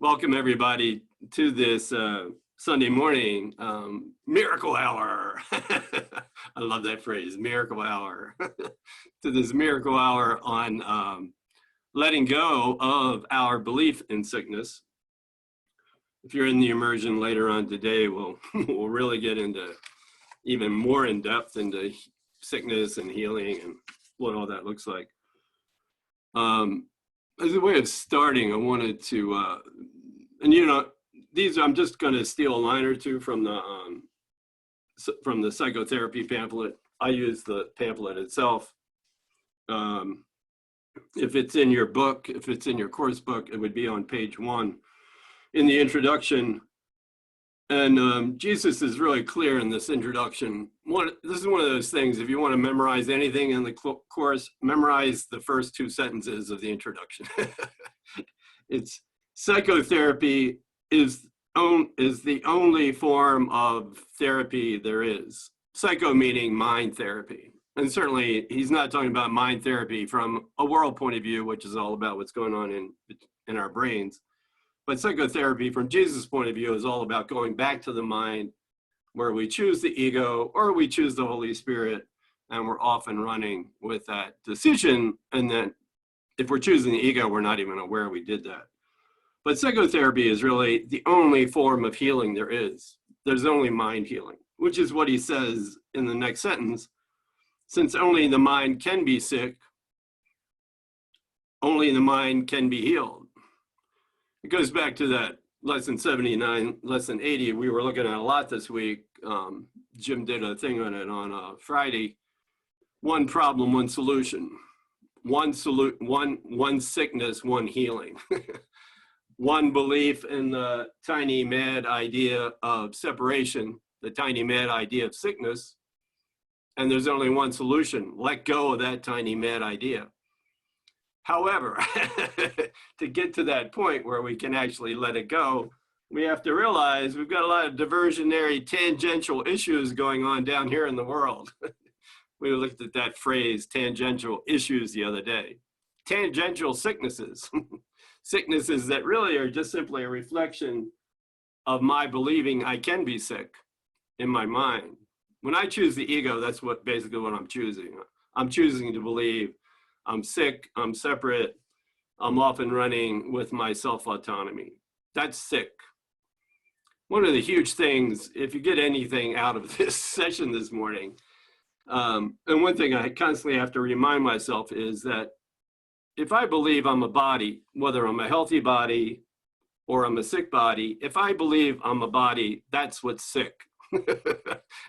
Welcome everybody to this Sunday morning miracle hour. I love that phrase, miracle hour. To this miracle hour on letting go of our belief in sickness. If you're in the immersion later on today, we'll really get into even more in depth into sickness and healing and what all that looks like. As a way of starting, I wanted to, I'm just going to steal a line or two from the psychotherapy pamphlet. I use the pamphlet itself. If it's in your book, if it's in your course book, it would be on page 1 in the introduction. And Jesus is really clear in this introduction. This is one of those things, if you want to memorize anything in the course, memorize the first 2 sentences of the introduction. It's psychotherapy is the only form of therapy there is. Psycho meaning mind therapy. And certainly he's not talking about mind therapy from a world point of view, which is all about what's going on in our brains. But psychotherapy from Jesus' point of view is all about going back to the mind where we choose the ego or we choose the Holy Spirit, and we're often running with that decision. And then if we're choosing the ego, we're not even aware we did that. But psychotherapy is really the only form of healing there is. There's only mind healing, which is what he says in the next sentence. Since only the mind can be sick, only the mind can be healed. It goes back to that lesson 79, lesson 80. We were looking at a lot this week. Jim did a thing on it on Friday. One problem, one solution. One sickness, one healing. One belief in the tiny mad idea of separation, the tiny mad idea of sickness. And there's only one solution. Let go of that tiny mad idea. However, to get to that point where we can actually let it go, we have to realize we've got a lot of diversionary tangential issues going on down here in the world. We looked at that phrase, tangential issues, the other day. Tangential sicknesses. Sicknesses that really are just simply a reflection of my believing I can be sick in my mind. When I choose the ego, that's basically what I'm choosing. I'm choosing to believe I'm sick, I'm separate, I'm often running with my self-autonomy. That's sick. One of the huge things, if you get anything out of this session this morning, and one thing I constantly have to remind myself is that if I believe I'm a body, whether I'm a healthy body or I'm a sick body, if I believe I'm a body, that's what's sick.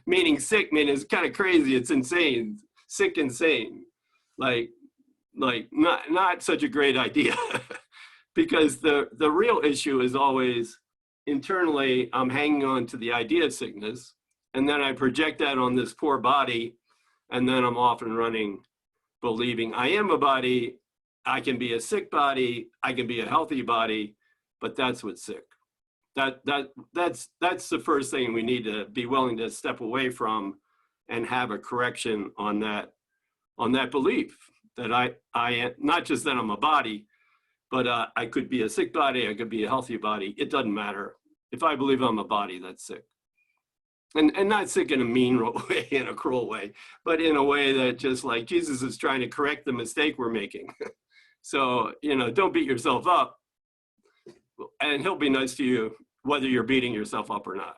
Meaning sick, meaning it's kind of crazy, it's insane, sick insane. Like not such a great idea. Because the real issue is always internally I'm hanging on to the idea of sickness, and then I project that on this poor body, and then I'm off and running believing I am a body, I can be a sick body, I can be a healthy body, but that's what's sick. That's the first thing we need to be willing to step away from and have a correction on that belief that I not just that I'm a body, but I could be a sick body, I could be a healthy body. It doesn't matter. If I believe I'm a body, that's sick. And not sick in a mean way, in a cruel way, but in a way that just like Jesus is trying to correct the mistake we're making. So, don't beat yourself up, and he'll be nice to you whether you're beating yourself up or not.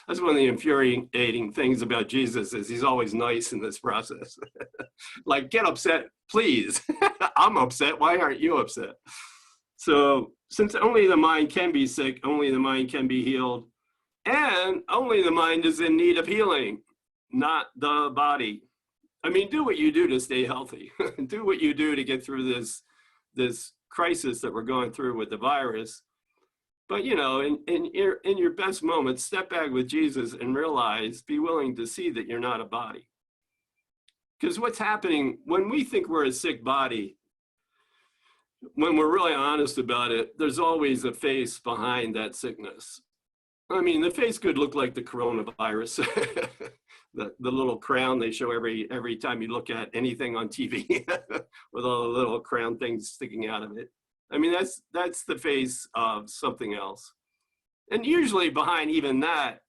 That's one of the infuriating things about Jesus is he's always nice in this process. Like, get upset, please. I'm upset. Why aren't you upset? So since only the mind can be sick, only the mind can be healed, and only the mind is in need of healing, not the body. I mean, do what you do to stay healthy. Do what you do to get through this crisis that we're going through with the virus. But, in your best moments, step back with Jesus and realize, be willing to see that you're not a body. Because what's happening when we think we're a sick body, when we're really honest about it, there's always a face behind that sickness. I mean, the face could look like the coronavirus, the little crown they show every time you look at anything on TV with all the little crown things sticking out of it. I mean, that's the face of something else. And usually behind even that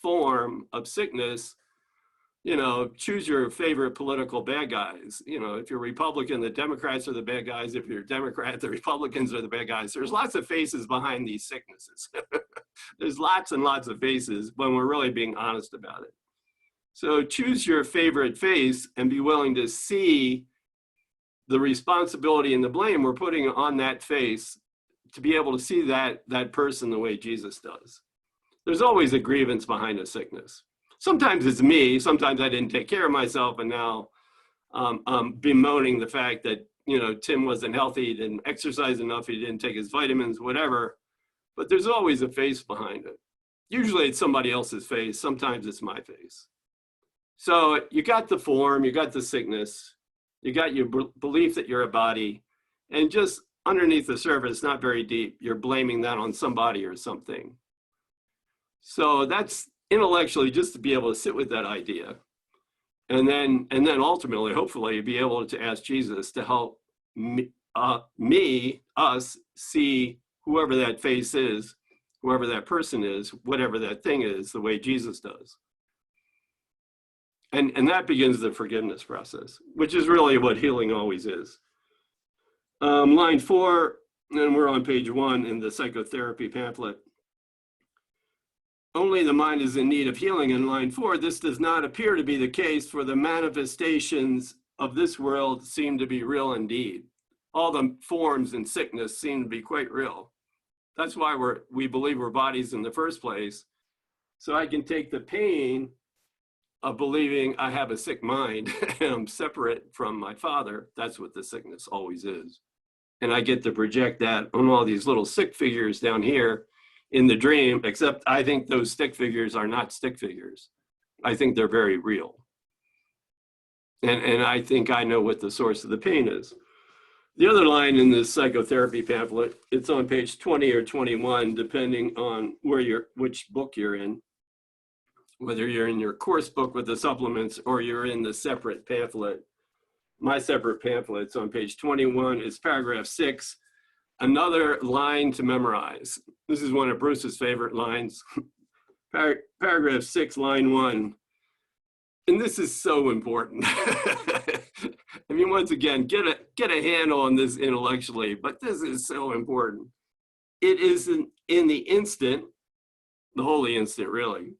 form of sickness, choose your favorite political bad guys. If you're Republican, the Democrats are the bad guys. If you're Democrat, the Republicans are the bad guys. There's lots of faces behind these sicknesses. There's lots and lots of faces when we're really being honest about it. So choose your favorite face and be willing to see the responsibility and the blame we're putting on that face to be able to see that person the way Jesus does. There's always a grievance behind a sickness. Sometimes it's me. Sometimes I didn't take care of myself, and now I'm bemoaning the fact that, Tim wasn't healthy, he didn't exercise enough, he didn't take his vitamins, whatever. But there's always a face behind it. Usually it's somebody else's face. Sometimes it's my face. So you got the form, you got the sickness, you got your belief that you're a body, and just underneath the surface, not very deep, you're blaming that on somebody or something. So that's intellectually just to be able to sit with that idea. And then ultimately, hopefully, be able to ask Jesus to help us see whoever that face is, whoever that person is, whatever that thing is, the way Jesus does. And that begins the forgiveness process, which is really what healing always is. Line 4, and we're on page 1 in the psychotherapy pamphlet. Only the mind is in need of healing. In line 4, this does not appear to be the case, for the manifestations of this world seem to be real indeed. All the forms and sickness seem to be quite real. That's why we believe we're bodies in the first place. So I can take the pain of believing I have a sick mind and I'm separate from my Father. That's what the sickness always is. And I get to project that on all these little stick figures down here in the dream, except I think those stick figures are not stick figures. I think they're very real. And I think I know what the source of the pain is. The other line in this psychotherapy pamphlet, it's on page 20 or 21, depending on which book you're in. Whether you're in your course book with the supplements or you're in the separate pamphlet. My separate pamphlet's on page 21. It's paragraph 6. Another line to memorize. This is one of Bruce's favorite lines. Paragraph 6, line 1. And this is so important. I mean, once again, get a handle on this intellectually, but this is so important. It is in the instant, the holy instant, really.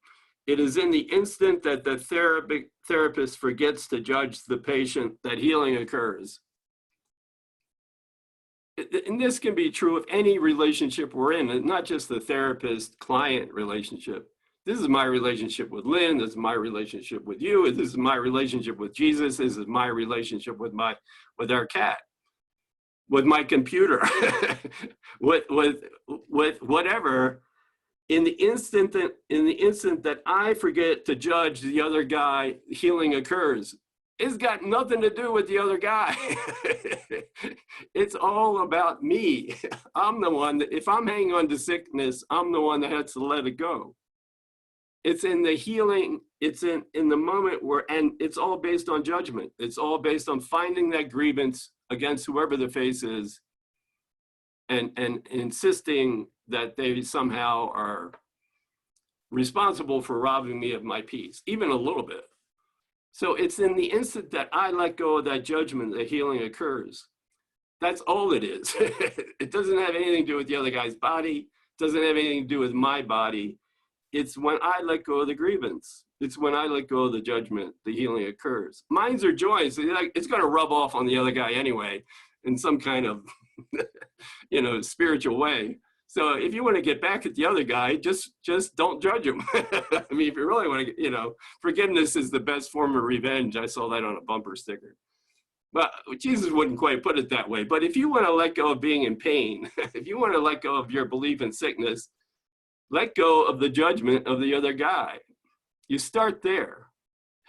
It is in the instant that the therapist forgets to judge the patient that healing occurs. And this can be true of any relationship we're in, not just the therapist-client relationship. This is my relationship with Lynn. This is my relationship with you. This is my relationship with Jesus. This is my relationship with our cat, with my computer, with whatever. In the instant that I forget to judge the other guy, healing occurs. It's got nothing to do with the other guy. It's all about me. I'm the one that, if I'm hanging on to sickness, I'm the one that has to let it go. It's in the healing, it's in the moment and it's all based on judgment. It's all based on finding that grievance against whoever the face is and insisting that they somehow are responsible for robbing me of my peace, even a little bit. So it's in the instant that I let go of that judgment that healing occurs. That's all it is. It doesn't have anything to do with the other guy's body. It doesn't have anything to do with my body. It's when I let go of the grievance. It's when I let go of the judgment, the healing occurs. Minds are joined, so it's going to rub off on the other guy anyway, in some kind of, spiritual way. So if you want to get back at the other guy, just don't judge him. I mean, if you really want to, forgiveness is the best form of revenge. I saw that on a bumper sticker. But Jesus wouldn't quite put it that way. But if you want to let go of being in pain, if you want to let go of your belief in sickness, let go of the judgment of the other guy. You start there.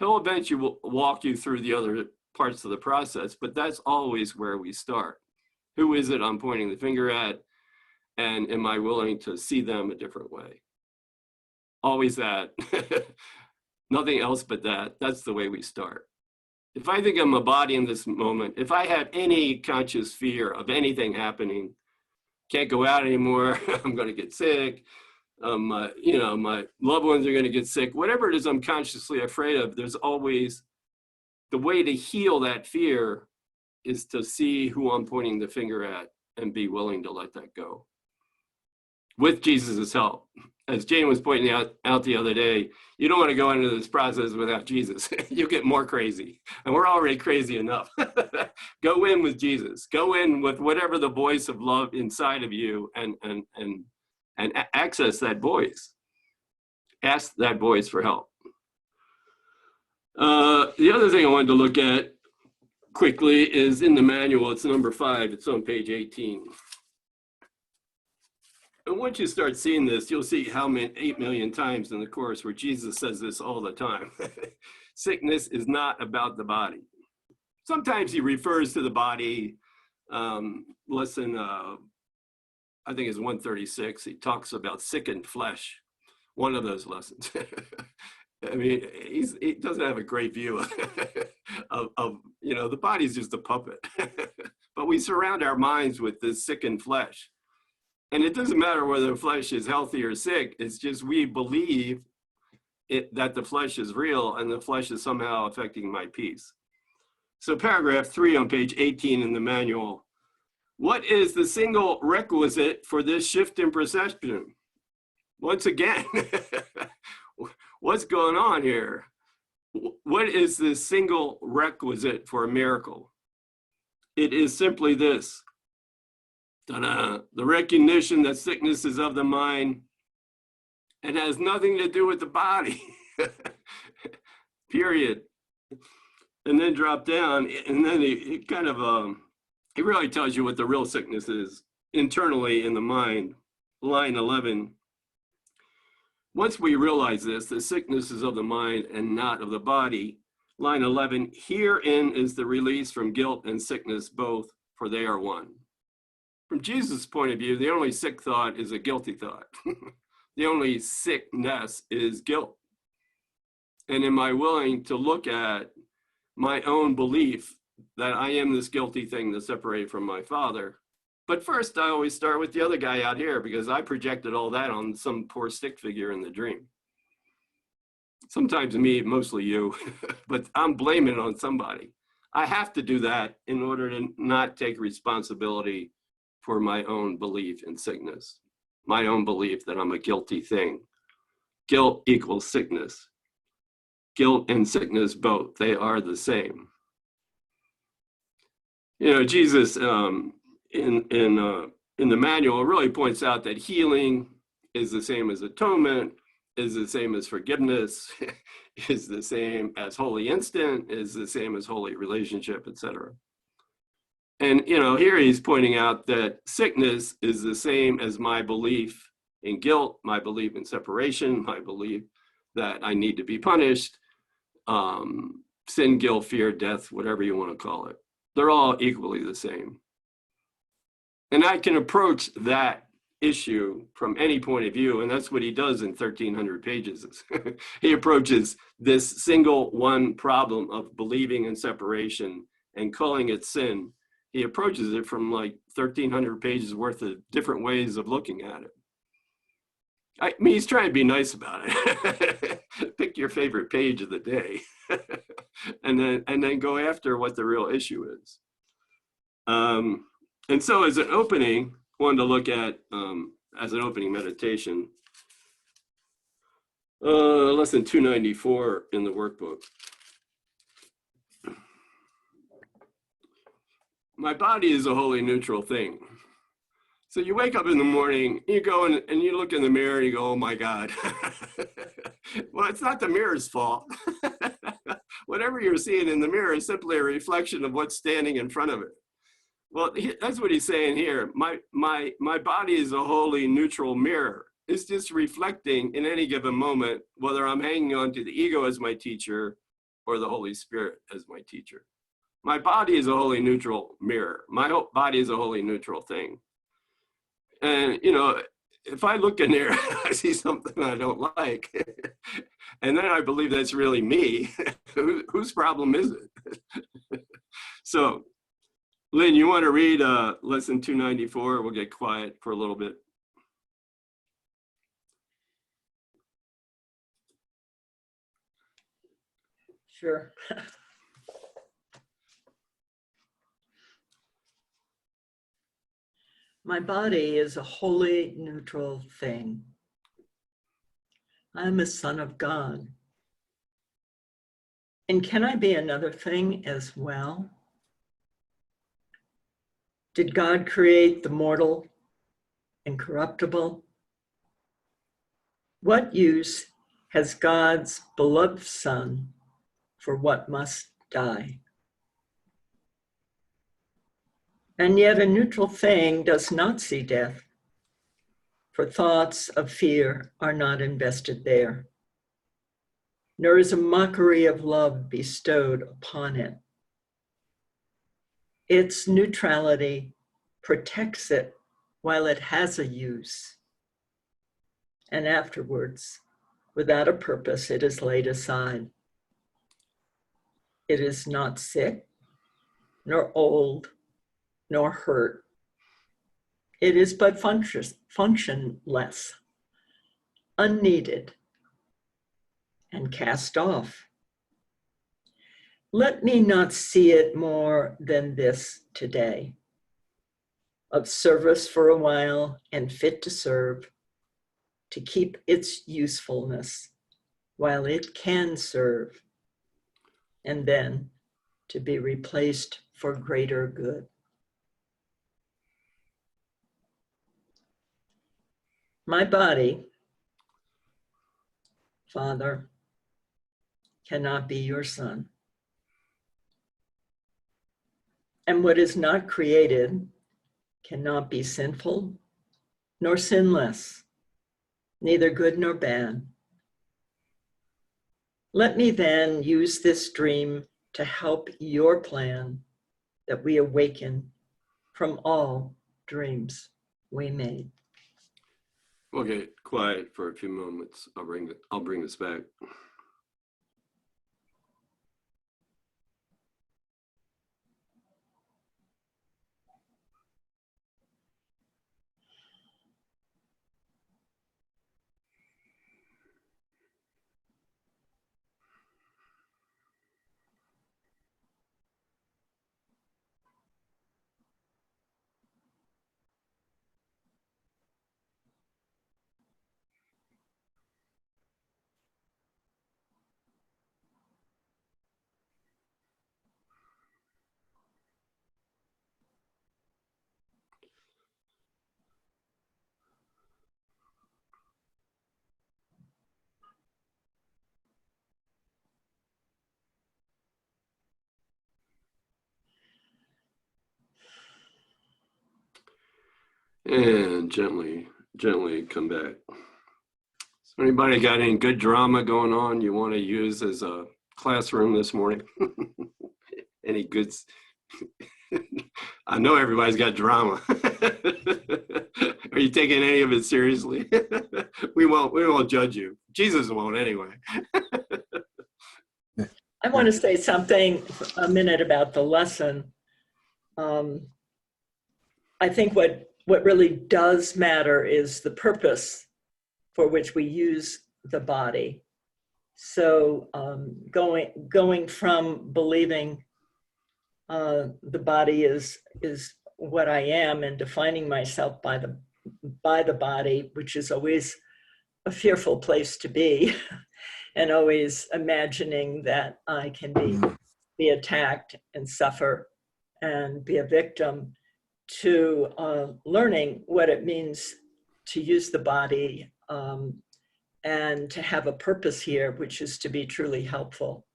He'll eventually walk you through the other parts of the process, but that's always where we start. Who is it I'm pointing the finger at? And am I willing to see them a different way? Always that. Nothing else but that. That's the way we start. If I think I'm a body in this moment, if I have any conscious fear of anything happening, can't go out anymore. I'm going to get sick. My loved ones are going to get sick. Whatever it is I'm consciously afraid of, there's always the way to heal that fear is to see who I'm pointing the finger at and be willing to let that go. With Jesus' help. As Jane was pointing out the other day, you don't want to go into this process without Jesus. You get more crazy. And we're already crazy enough. Go in with Jesus. Go in with whatever the voice of love inside of you and access that voice. Ask that voice for help. The other thing I wanted to look at quickly is in the manual. It's number 5. It's on page 18. And once you start seeing this, you'll see how many 8 million times in the course where Jesus says this all the time. Sickness is not about the body. Sometimes he refers to the body. Lesson, I think it's 136. He talks about sickened flesh. One of those lessons. I mean, he doesn't have a great view of the body's just a puppet. But we surround our minds with this sickened flesh. And it doesn't matter whether the flesh is healthy or sick. It's just we believe that the flesh is real and the flesh is somehow affecting my peace. So paragraph 3 on page 18 in the manual. What is the single requisite for this shift in perception? Once again, what's going on here? What is the single requisite for a miracle? It is simply this. Ta-da. The recognition that sickness is of the mind and has nothing to do with the body. Period. And then drop down, and then it kind of, it really tells you what the real sickness is internally in the mind. Line 11. Once we realize this, the sickness is of the mind and not of the body. Line 11, herein is the release from guilt and sickness both, for they are one. From Jesus' point of view, the only sick thought is a guilty thought. The only sickness is guilt. And am I willing to look at my own belief that I am this guilty thing that's separated from my Father? But first, I always start with the other guy out here because I projected all that on some poor stick figure in the dream. Sometimes me, mostly you, but I'm blaming it on somebody. I have to do that in order to not take responsibility for my own belief in sickness, my own belief that I'm a guilty thing. Guilt equals sickness. Guilt and sickness both, they are the same. Jesus in the manual really points out that healing is the same as atonement, is the same as forgiveness, is the same as holy instant, is the same as holy relationship, etc. And, here he's pointing out that sickness is the same as my belief in guilt, my belief in separation, my belief that I need to be punished, sin, guilt, fear, death, whatever you want to call it. They're all equally the same. And I can approach that issue from any point of view, and that's what he does in 1,300 pages. He approaches this single one problem of believing in separation and calling it sin. He approaches it from like 1,300 pages worth of different ways of looking at it. I mean, he's trying to be nice about it. Pick your favorite page of the day, and then go after what the real issue is. And so, as an opening, one to look at as an opening meditation, lesson 294 in the workbook. My body is a wholly neutral thing. So you wake up in the morning, you go and you look in the mirror and you go, oh my God. Well, it's not the mirror's fault. Whatever you're seeing in the mirror is simply a reflection of what's standing in front of it. Well, that's what he's saying here. My body is a wholly neutral mirror. It's just reflecting in any given moment whether I'm hanging on to the ego as my teacher or the Holy Spirit as my teacher. My body is a wholly neutral mirror. My whole body is a wholly neutral thing. And, if I look in there, I see something I don't like, and then I believe that's really me, whose problem is it? So Lynn, you want to read lesson 294? We'll get quiet for a little bit. Sure. My body is a wholly neutral thing. I am a son of God. And can I be another thing as well? Did God create the mortal and corruptible? What use has God's beloved Son for what must die? And yet a neutral thing does not see death, for thoughts of fear are not invested there, nor is a mockery of love bestowed upon it. Its neutrality protects it while it has a use, and afterwards, without a purpose, it is laid aside. It is not sick, nor old, nor hurt. It is but functionless, unneeded, and cast off. Let me not see it more than this today, of service for a while and fit to serve, to keep its usefulness while it can serve, and then to be replaced for greater good. My body, Father, cannot be your son. And what is not created cannot be sinful nor sinless, neither good nor bad. Let me then use this dream to help your plan that we awaken from all dreams we made. We'll get quiet for a few moments. I'll bring this back. And gently come back. So anybody got any good drama going on you want to use as a classroom this morning? Any good? I know everybody's got drama. Are you taking any of it seriously? We won't judge you. Jesus won't anyway. I want to say something a minute about the lesson. I think what really does matter is the purpose for which we use the body. So going from believing the body is what I am and defining myself by the body, which is always a fearful place to be, and always imagining that I can be attacked and suffer and be a victim, to learning what it means to use the body and to have a purpose here, which is to be truly helpful.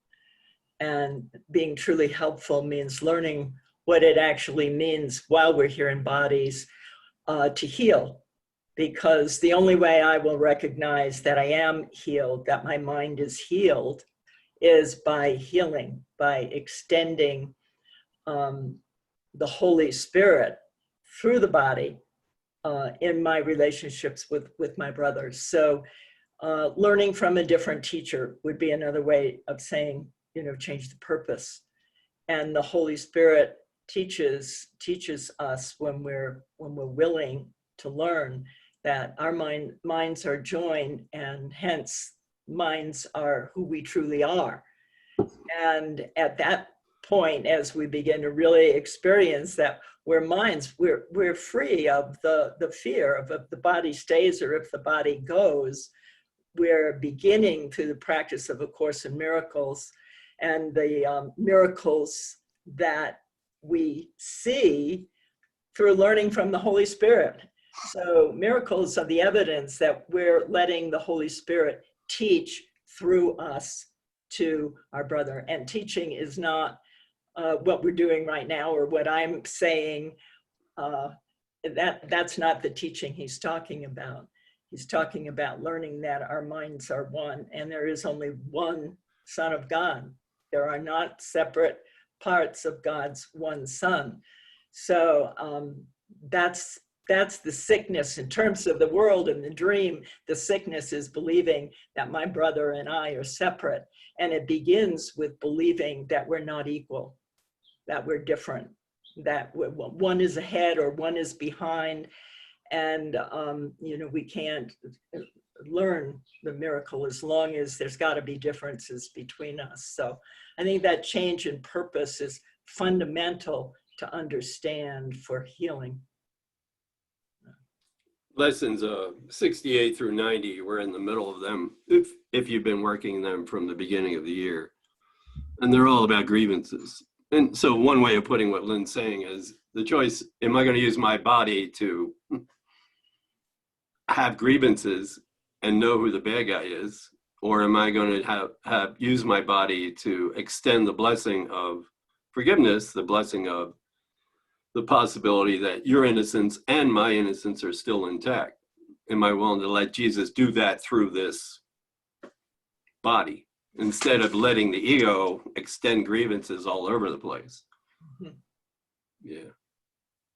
And being truly helpful means learning what it actually means while we're here in bodies to heal. Because the only way I will recognize that I am healed, that my mind is healed, is by healing, by extending the Holy Spirit through the body in my relationships with my brothers. So learning from a different teacher would be another way of saying, change the purpose. And the Holy Spirit teaches us when we're willing to learn that our minds are joined, and hence minds are who we truly are. And at that point, as we begin to really experience that we're minds, we're free of the fear of if the body stays or if the body goes. We're beginning through the practice of A Course in Miracles, and the miracles that we see through learning from the Holy Spirit. So miracles are the evidence that we're letting the Holy Spirit teach through us to our brother. And teaching is not what we're doing right now or what I'm saying. That's not the teaching he's talking about. He's talking about learning that our minds are one, and there is only one Son of God. There are not separate parts of God's one Son. So that's the sickness in terms of the world and the dream. The sickness is believing that my brother and I are separate. And it begins with believing that we're not equal, that we're different, that one is ahead or one is behind. And, we can't learn the miracle as long as there's got to be differences between us. So I think that change in purpose is fundamental to understand for healing. Lessons 68 through 90, we're in the middle of them, if you've been working them from the beginning of the year. And they're all about grievances. And so one way of putting what Lynn's saying is the choice, am I going to use my body to have grievances and know who the bad guy is? Or am I going to use my body to extend the blessing of forgiveness, the blessing of the possibility that your innocence and my innocence are still intact? Am I willing to let Jesus do that through this body instead of letting the ego extend grievances all over the place? Mm-hmm. Yeah.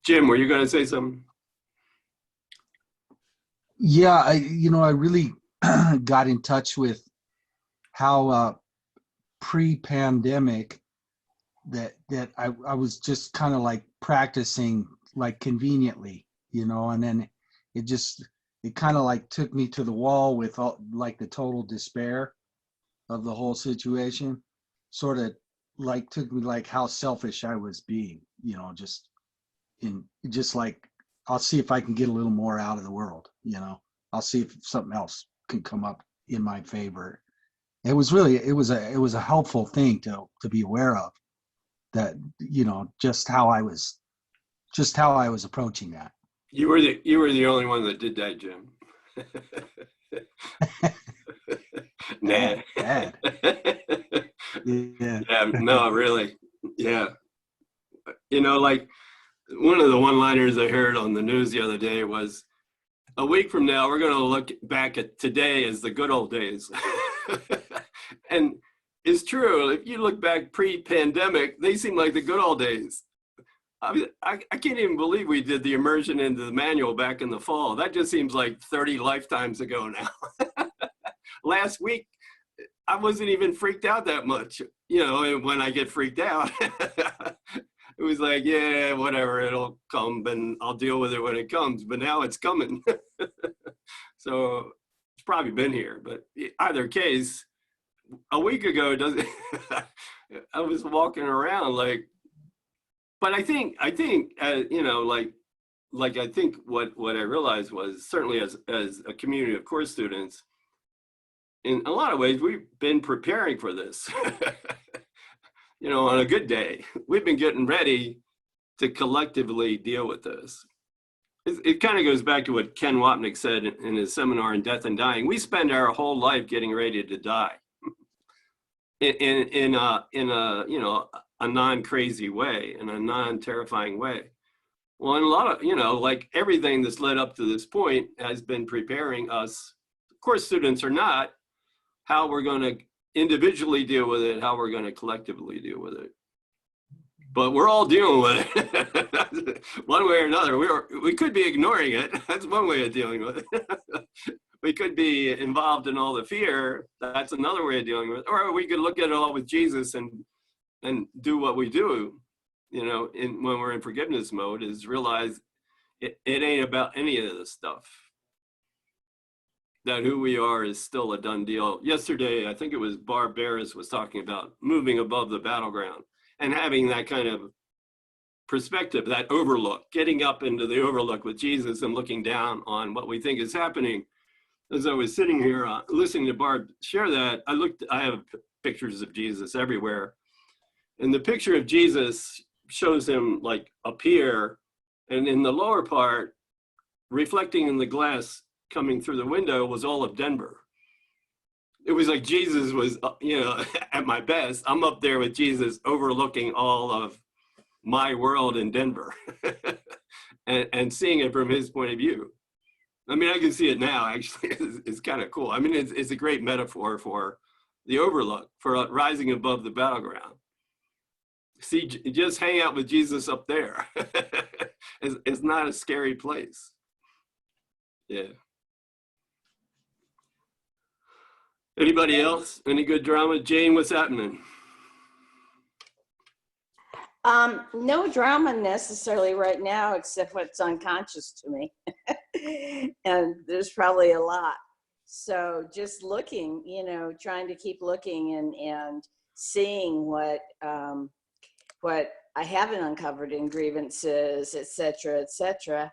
Jim, were you going to say something? Yeah, I really got in touch with how pre-pandemic that I was just kind of like practicing like conveniently, and then it kind of like took me to the wall with all, like the total despair of the whole situation. Sort of like took me like how selfish I was being, just like I'll see if I can get a little more out of the world, I'll see if something else can come up in my favor. It was a helpful thing to be aware of, that, just how I was approaching that. You were the only one that did that, Jim. Nah. Bad. Yeah. Yeah, no, really. Yeah. Like one of the one-liners I heard on the news the other day was, a week from now, we're going to look back at today as the good old days. And it's true. If you look back pre-pandemic, they seem like the good old days. I can't even believe we did the immersion into the manual back in the fall. That just seems like 30 lifetimes ago now. Last week, I wasn't even freaked out that much. When I get freaked out, it was like, yeah, whatever, it'll come and I'll deal with it when it comes. But now it's coming. So it's probably been here. But either case, a week ago, I was walking around like, but I think I think what I realized was, certainly as a community of course students, in a lot of ways, we've been preparing for this. On a good day, we've been getting ready to collectively deal with this. It kind of goes back to what Ken Wapnick said in his seminar on death and dying. We spend our whole life getting ready to die in a non-crazy way, in a non-terrifying way. Well, in a lot of, like everything that's led up to this point has been preparing us, of course, students or not, how we're going to individually deal with it, how we're going to collectively deal with it. But we're all dealing with it one way or another. We could be ignoring it. That's one way of dealing with it. We could be involved in all the fear. That's another way of dealing with it. Or we could look at it all with Jesus and do what we do. you know, when we're in forgiveness mode, is realize it ain't about any of this stuff. That who we are is still a done deal. Yesterday, I think it was Barb Barris was talking about moving above the battleground and having that kind of perspective, that overlook, getting up into the overlook with Jesus and looking down on what we think is happening. As I was sitting here listening to Barb share that, I have pictures of Jesus everywhere. And the picture of Jesus shows him like up here, and in the lower part, reflecting in the glass coming through the window, was all of Denver. It was like Jesus was, you know, at my best. I'm up there with Jesus overlooking all of my world in Denver and seeing it from his point of view. I mean, I can see it now, actually. It's kind of cool. I mean, it's a great metaphor for the overlook, for rising above the battleground. See, just hang out with Jesus up there. It's not a scary place. Yeah. Anybody else? Any good drama? Jane, what's happening? No drama necessarily right now, except what's unconscious to me. And there's probably a lot. So just looking, you know, trying to keep looking and seeing what I haven't uncovered in grievances, et cetera, et cetera.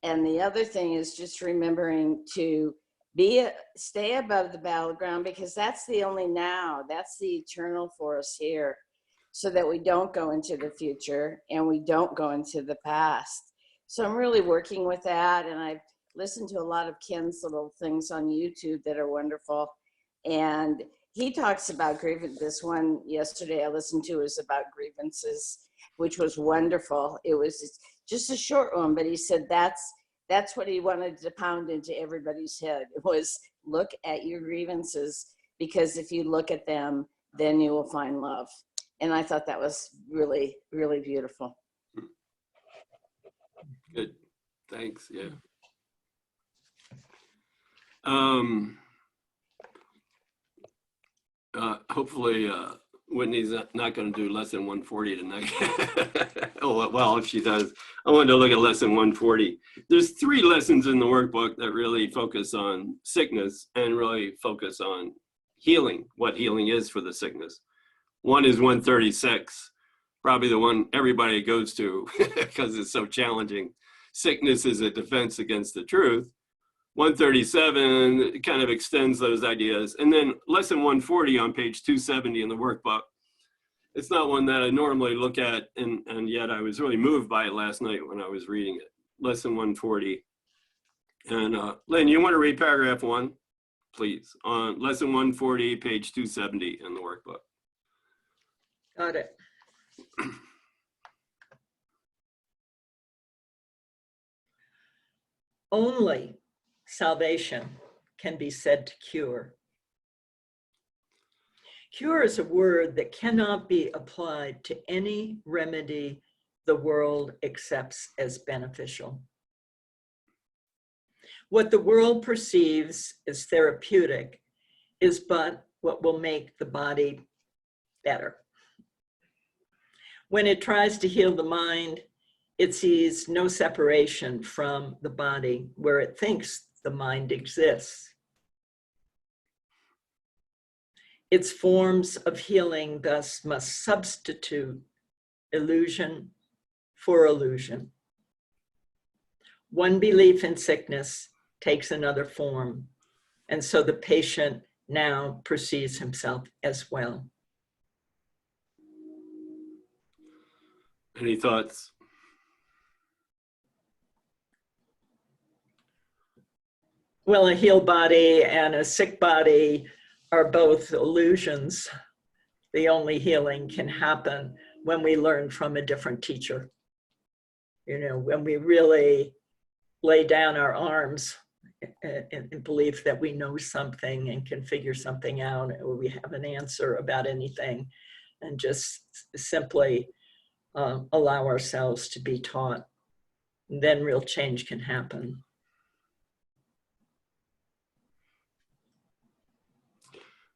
And the other thing is just remembering to stay above the battleground, because that's the only now, that's the eternal for us here, so that we don't go into the future and we don't go into the past. So I'm really working with that, and I've listened to a lot of Ken's little things on YouTube that are wonderful. And he talks about grievance. This one yesterday I listened to was about grievances, which was wonderful. It was just a short one, but he said that's what he wanted to pound into everybody's head. It was, look at your grievances, because if you look at them, then you will find love. And I thought that was really, really beautiful. Good. Thanks. Yeah. Hopefully Whitney's not going to do lesson 140 tonight. Oh, well, if she does, I wanted to look at lesson 140. There's 3 lessons in the workbook that really focus on sickness and really focus on healing, what healing is for the sickness. One is 136, probably the one everybody goes to because it's so challenging. Sickness is a defense against the truth. 137 kind of extends those ideas. And then lesson 140 on page 270 in the workbook. It's not one that I normally look at, and yet I was really moved by it last night when I was reading it. Lesson 140. And Lynn, you want to read paragraph 1, please, on lesson 140, page 270 in the workbook. Got it. Only salvation can be said to cure. Cure is a word that cannot be applied to any remedy the world accepts as beneficial. What the world perceives as therapeutic is but what will make the body better. When it tries to heal the mind, it sees no separation from the body where it thinks the mind exists. Its forms of healing thus must substitute illusion for illusion. One belief in sickness takes another form, and so the patient now perceives himself as well. Any thoughts? Well, a healed body and a sick body are both illusions. The only healing can happen when we learn from a different teacher. You know, when we really lay down our arms and believe that we know something and can figure something out, or we have an answer about anything, and just simply allow ourselves to be taught, then real change can happen.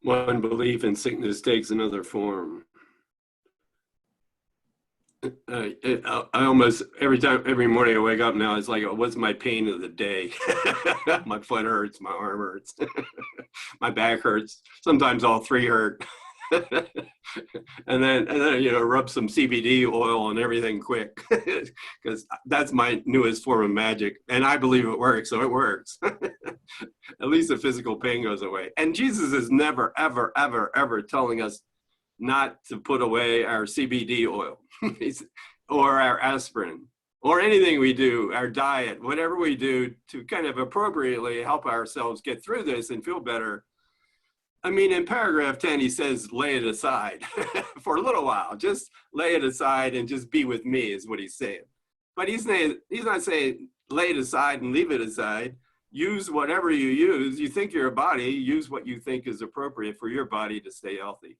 One belief in sickness takes another form. I almost every morning I wake up now, it's like, what's my pain of the day? My foot hurts, my arm hurts, my back hurts. Sometimes all three hurt. and then rub some CBD oil on everything quick, because that's my newest form of magic, and I believe it works. So it works. At least the physical pain goes away. And Jesus is never, ever, ever, ever telling us not to put away our CBD oil or our aspirin or anything we do, our diet, whatever we do to kind of appropriately help ourselves get through this and feel better. I mean, in paragraph 10, he says, lay it aside for a little while. Just lay it aside and just be with me is what he's saying. But he's not saying lay it aside and leave it aside. Use whatever you use. You think you're a body, use what you think is appropriate for your body to stay healthy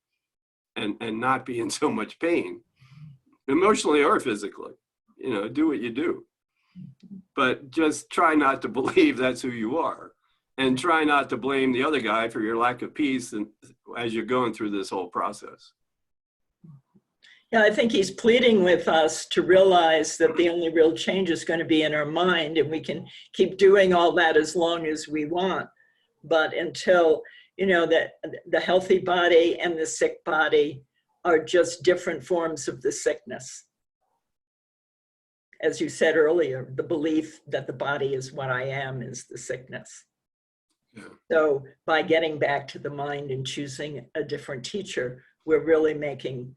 and not be in so much pain, emotionally or physically. Do what you do. But just try not to believe that's who you are. And try not to blame the other guy for your lack of peace as you're going through this whole process. Yeah, I think he's pleading with us to realize that the only real change is going to be in our mind, and we can keep doing all that as long as we want. But until, that the healthy body and the sick body are just different forms of the sickness. As you said earlier, the belief that the body is what I am is the sickness. Yeah. So by getting back to the mind and choosing a different teacher, we're really making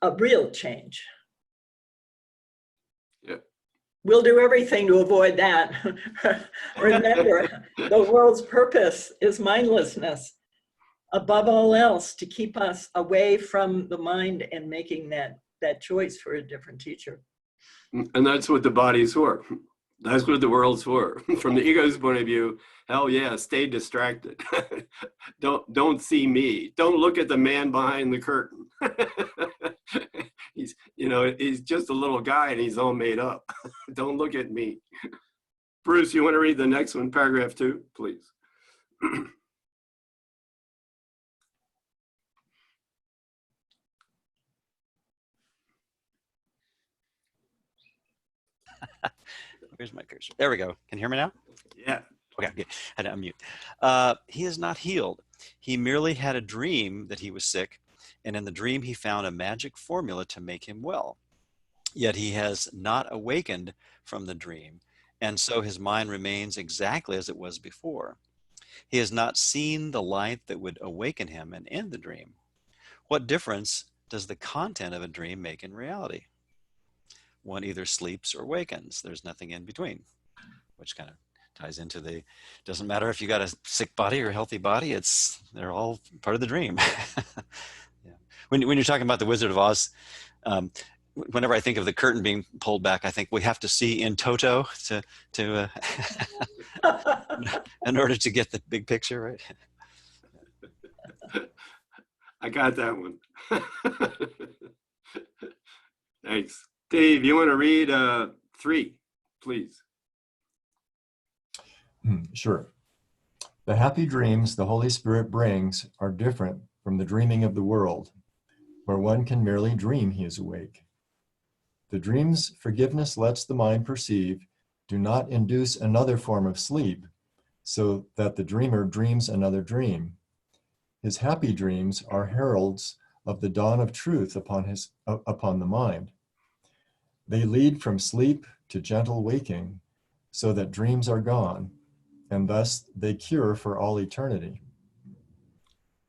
a real change. Yeah. We'll do everything to avoid that. Remember, the world's purpose is mindlessness. Above all else, to keep us away from the mind and making that choice for a different teacher. And that's what the body's for. That's what the world's for. From the ego's point of view, hell yeah, stay distracted. Don't see me. Don't look at the man behind the curtain. He's just a little guy and he's all made up. Don't look at me. Bruce, you want to read the next one, paragraph 2, please? Where's my cursor? There we go. Can you hear me now? Yeah. Okay, good. I had to unmute. He is not healed. He merely had a dream that he was sick, and in the dream he found a magic formula to make him well. Yet he has not awakened from the dream, and so his mind remains exactly as it was before. He has not seen the light that would awaken him and end the dream. What difference does the content of a dream make in reality? One either sleeps or wakens. There's nothing in between, which kind of ties into doesn't matter if you got a sick body or a healthy body, they're all part of the dream. Yeah. When you're talking about the Wizard of Oz, whenever I think of the curtain being pulled back, I think we have to see in toto to in order to get the big picture, right? I got that one. Thanks. Dave, you want to read 3, please? Sure. The happy dreams the Holy Spirit brings are different from the dreaming of the world, where one can merely dream he is awake. The dreams forgiveness lets the mind perceive do not induce another form of sleep, so that the dreamer dreams another dream. His happy dreams are heralds of the dawn of truth upon the mind. They lead from sleep to gentle waking, so that dreams are gone, and thus they cure for all eternity.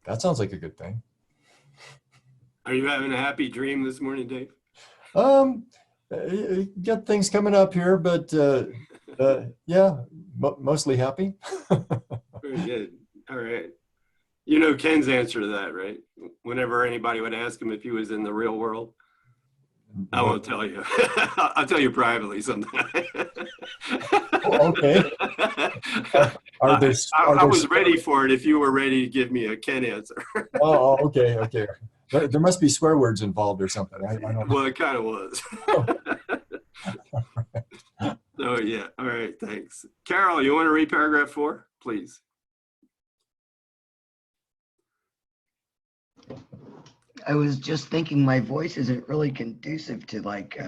That sounds like a good thing. Are you having a happy dream this morning, Dave? Got things coming up here, but yeah, mostly happy. Very good. All right. Ken's answer to that, right? Whenever anybody would ask him if he was in the real world. I won't tell you. I'll tell you privately sometime. Oh, okay. I was ready for it if you were ready to give me a Ken answer. Oh, okay. There must be swear words involved or something. I don't know. Well, it kind of was. So, yeah. All right. Thanks. Carol, you want to read paragraph 4, please? I was just thinking my voice isn't really conducive to like,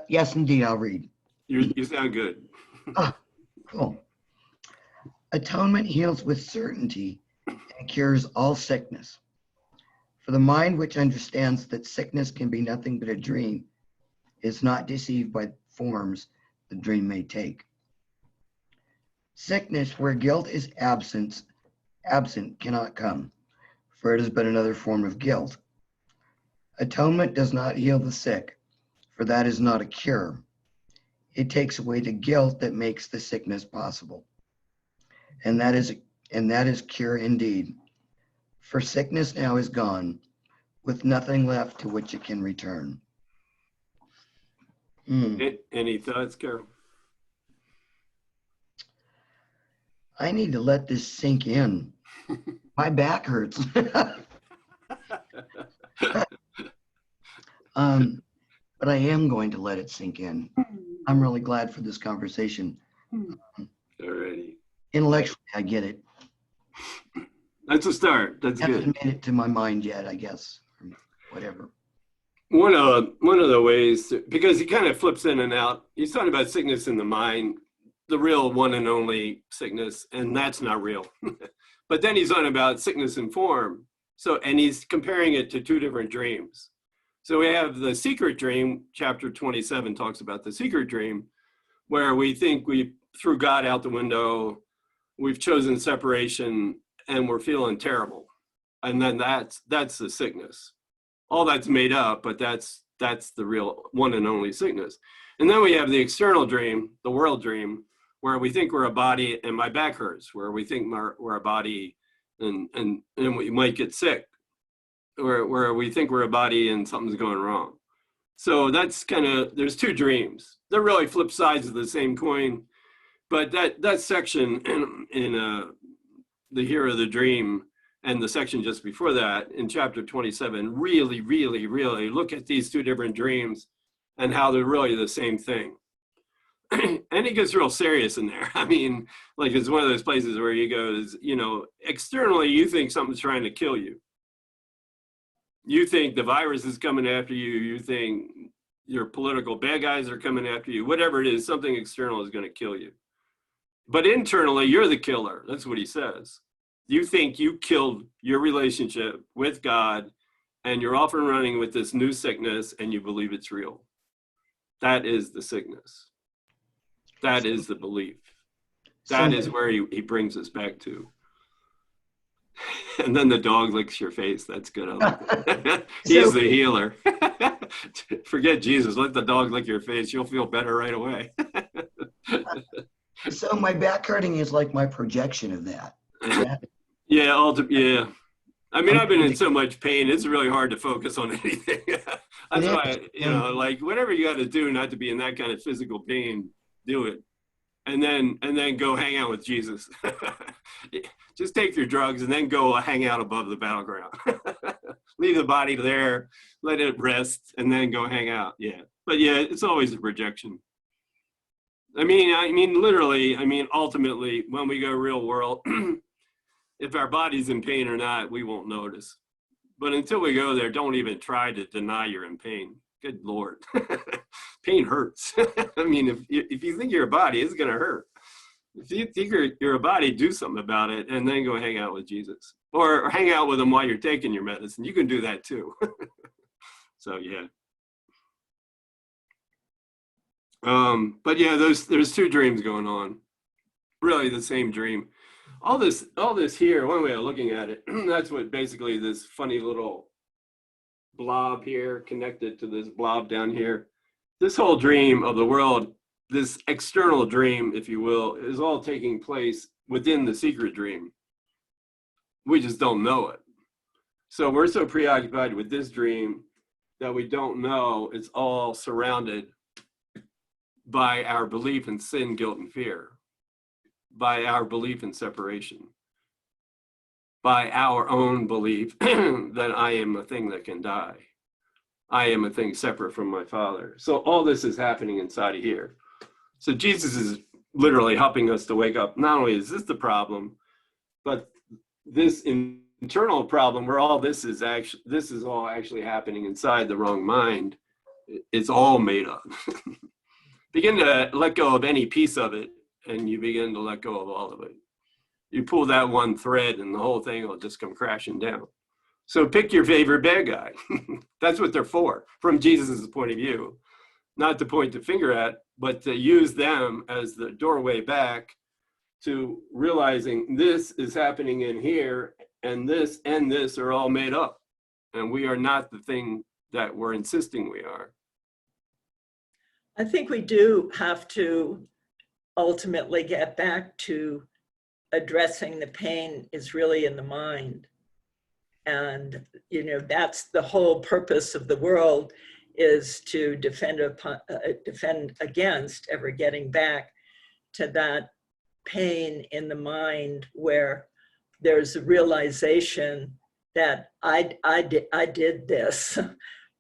yes, indeed, I'll read. You sound good. Ah, cool. Atonement heals with certainty and cures all sickness. For the mind which understands that sickness can be nothing but a dream is not deceived by forms the dream may take. Sickness where guilt is absent cannot come, for it is but another form of guilt. Atonement does not heal the sick, for that is not a cure. It takes away the guilt that makes the sickness possible. And that is cure indeed. For sickness now is gone, with nothing left to which it can return. Any thoughts, Carol? I need to let this sink in. My back hurts. But I am going to let it sink in. I'm really glad for this conversation. Alrighty. Intellectually, I get it. That's a start. That's good. Hasn't made it to my mind yet, I guess. Whatever. One of the ways, because he kind of flips in and out. He's talking about sickness in the mind, the real one and only sickness, and that's not real. But then he's on about sickness in form. So, and he's comparing it to two different dreams. So we have the secret dream, chapter 27 talks about the secret dream, where we think we threw God out the window, we've chosen separation, and we're feeling terrible. And then that's the sickness. All that's made up, but that's the real one and only sickness. And then we have the external dream, the world dream, where we think we're a body and my back hurts, where we think we're a body and we might get sick, where we think we're a body and something's going wrong. So that's kind of, there's two dreams. They're really flip sides of the same coin, but that section in the hero of the dream and the section just before that in chapter 27 really, really, really look at these two different dreams and how they're really the same thing. And it gets real serious in there. I mean, like it's one of those places where he goes, externally you think something's trying to kill you. You think the virus is coming after you. You think your political bad guys are coming after you. Whatever it is, something external is going to kill you. But internally, you're the killer. That's what he says. You think you killed your relationship with God, and you're off and running with this new sickness, and you believe it's real. That is the sickness. That is the belief. That is where he brings us back to. And then the dog licks your face. That's good. I like that. He's the healer. Forget Jesus. Let the dog lick your face. You'll feel better right away. So my back hurting is like my projection of that. Yeah. Yeah. I mean, I've been in so much pain. It's really hard to focus on anything. That's why, like whatever you got to do not to be in that kind of physical pain, do it. And then go hang out with Jesus. Just take your drugs and then go hang out above the battleground. Leave the body there, let it rest, and then go hang out. Yeah. But yeah, it's always a projection. I mean, literally, ultimately, when we go real world, if our body's in pain or not, we won't notice. But until we go there, don't even try to deny you're in pain. Good Lord. Pain hurts. I mean, if you think you're a body, it's going to hurt. If you think you're a body, do something about it and then go hang out with Jesus. Or hang out with him while you're taking your medicine. You can do that too. So, yeah. But yeah, there's two dreams going on. Really the same dream. All this here, one way of looking at it, that's what basically this funny little blob here connected to this blob down here. This whole dream of the world, this external dream, if you will, is all taking place within the secret dream. We just don't know it. So we're so preoccupied with this dream that we don't know it's all surrounded by our belief in sin, guilt, and fear, by our belief in separation, by our own belief that I am a thing that can die. I am a thing separate from my Father. So all this is happening inside of here. So Jesus is literally helping us to wake up. Not only is this the problem, but this in internal problem where all this is all actually happening inside the wrong mind. It's all made up. Begin to let go of any piece of it, and you begin to let go of all of it. You pull that one thread and the whole thing will just come crashing down. So pick your favorite bad guy. That's what they're for, from Jesus' point of view. Not to point the finger at, but to use them as the doorway back to realizing this is happening in here, and this are all made up. And we are not the thing that we're insisting we are. I think we do have to ultimately get back to addressing the pain is really in the mind. And, you know, that's the whole purpose of the world, is to defend against ever getting back to that pain in the mind where there's a realization that I did this.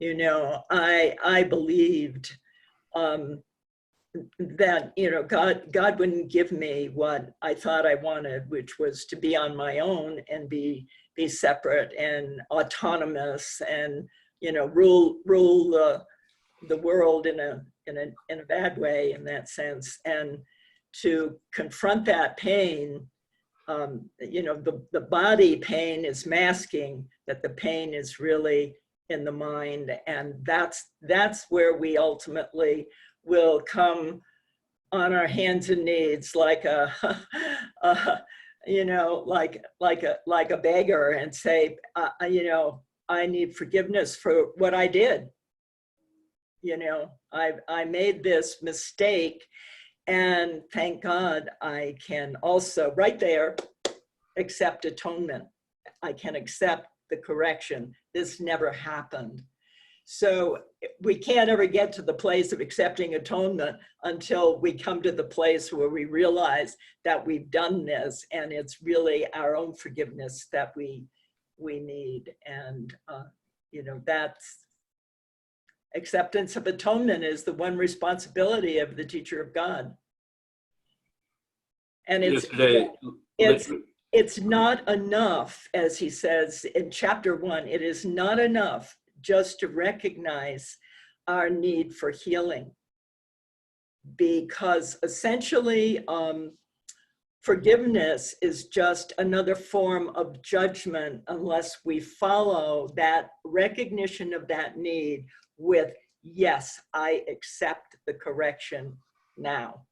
You know, I believed that, you know, God wouldn't give me what I thought I wanted, which was to be on my own and be separate and autonomous and, you know, rule the world in a bad way in that sense. And to confront that pain, you know, the body pain is masking that the pain is really in the mind, and that's where we ultimately will come on our hands and knees like a you know, like a beggar and say, you know, I need forgiveness for what I did. You know, I made this mistake, and thank God I can also right there accept atonement. I can accept the correction. This never happened. So we can't ever get to the place of accepting atonement until we come to the place where we realize that we've done this, and it's really our own forgiveness that we need. And you know, that's acceptance of atonement is the one responsibility of the teacher of God. And it's not enough, as he says in chapter 1, it is not enough just to recognize our need for healing, because essentially forgiveness is just another form of judgment unless we follow that recognition of that need with, yes, I accept the correction now.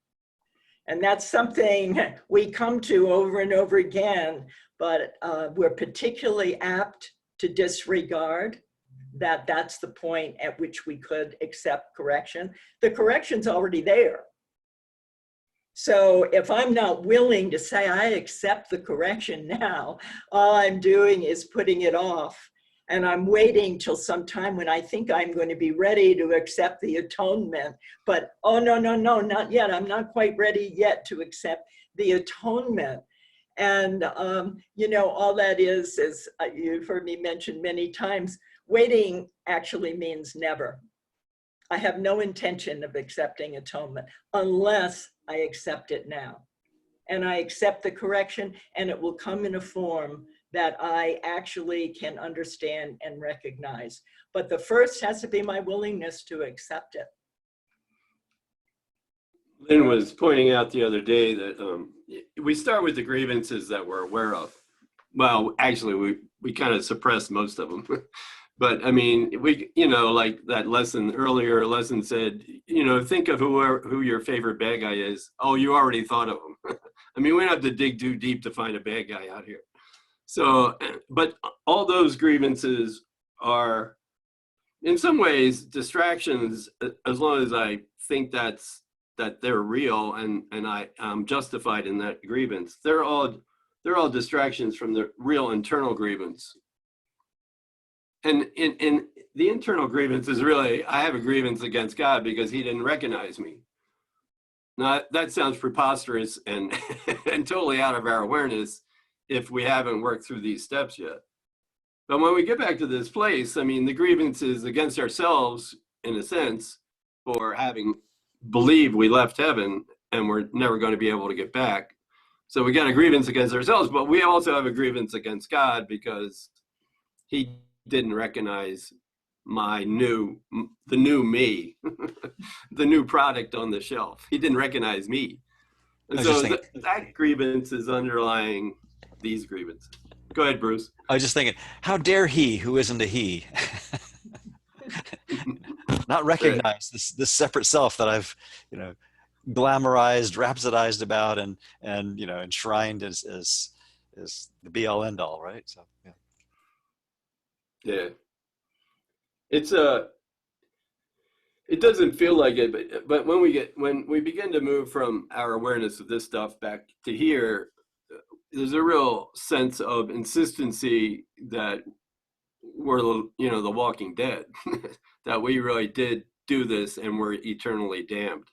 And that's something we come to over and over again, but we're particularly apt to disregard that that's the point at which we could accept correction. The correction's already there. So if I'm not willing to say I accept the correction now, all I'm doing is putting it off. And I'm waiting till some time when I think I'm going to be ready to accept the atonement. But, oh, no, not yet. I'm not quite ready yet to accept the atonement. And, you know, all that is you've heard me mention many times, waiting actually means never. I have no intention of accepting atonement unless I accept it now. And I accept the correction, and it will come in a form that I actually can understand and recognize. But the first has to be my willingness to accept it. Lynn was pointing out the other day that we start with the grievances that we're aware of. Well, actually, we kind of suppress most of them. But I mean, you know, like that earlier lesson said, you know, think of who your favorite bad guy is. Oh, you already thought of them. I mean, we don't have to dig too deep to find a bad guy out here. So, but all those grievances are in some ways distractions, as long as I think that they're real and I'm justified in that grievance. They're all distractions from the real internal grievance. And in the internal grievance is really, I have a grievance against God because he didn't recognize me. Now, that sounds preposterous and and totally out of our awareness if we haven't worked through these steps yet. But when we get back to this place, I mean, the grievance is against ourselves, in a sense, for having believed we left heaven and we're never going to be able to get back. So we got a grievance against ourselves, but we also have a grievance against God because he didn't recognize the new me, the new product on the shelf. He didn't recognize me. And I was just so thinking, that grievance is underlying these grievances. Go ahead, Bruce. I was just thinking, how dare he who isn't a he not recognize this separate self that I've, glamorized, rhapsodized about, and enshrined as the be all end all, right? So yeah. Yeah. It's it doesn't feel like it, but when we begin to move from our awareness of this stuff back to here, there's a real sense of insistency that we're, the Walking Dead, that we really did do this and we're eternally damned.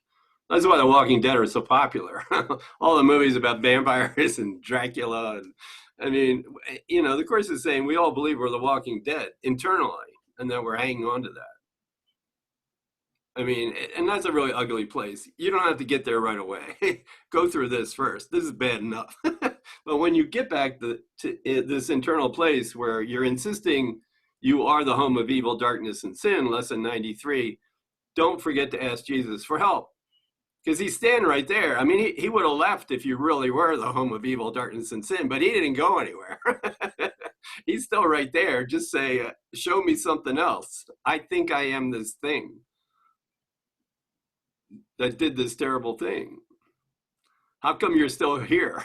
That's why The Walking Dead are so popular. All the movies about vampires and Dracula. And I mean, the Course is saying we all believe we're the Walking Dead internally, and that we're hanging on to that. I mean, and that's a really ugly place. You don't have to get there right away. Go through this first. This is bad enough. But when you get back to this internal place where you're insisting you are the home of evil, darkness, and sin, lesson 93, don't forget to ask Jesus for help. Because he's standing right there. I mean, he would have left if you really were the home of evil, darkness, and sin, but he didn't go anywhere. He's still right there. Just say, show me something else. I think I am this thing that did this terrible thing. How come you're still here?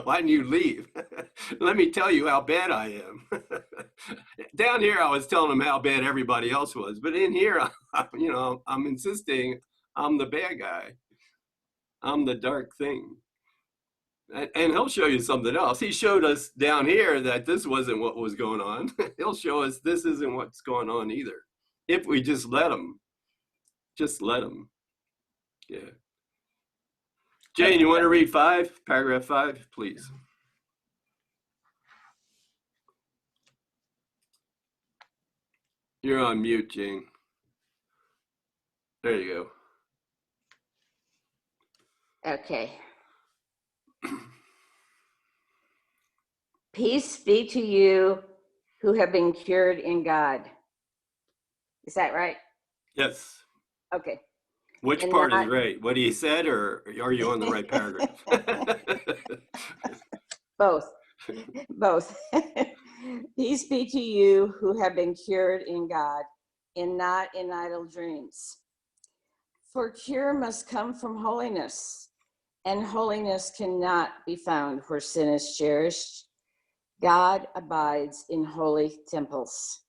Why didn't you leave? Let me tell you how bad I am. Down here, I was telling him how bad everybody else was. But in here, I'm insisting I'm the bad guy. I'm the dark thing. And he'll show you something else. He showed us down here that this wasn't what was going on. He'll show us this isn't what's going on either. If we just let him. Just let him. Yeah. Jane, you want to read paragraph 5, please? You're on mute, Jane. There you go. Okay. Peace be to you who have been cured in God. Is that right? Yes. Okay. Which And part not- is right? What he said, or are you on the right paragraph? Both. Both. Peace be to you who have been cured in God and not in idle dreams. For cure must come from holiness, and holiness cannot be found where sin is cherished. God abides in holy temples.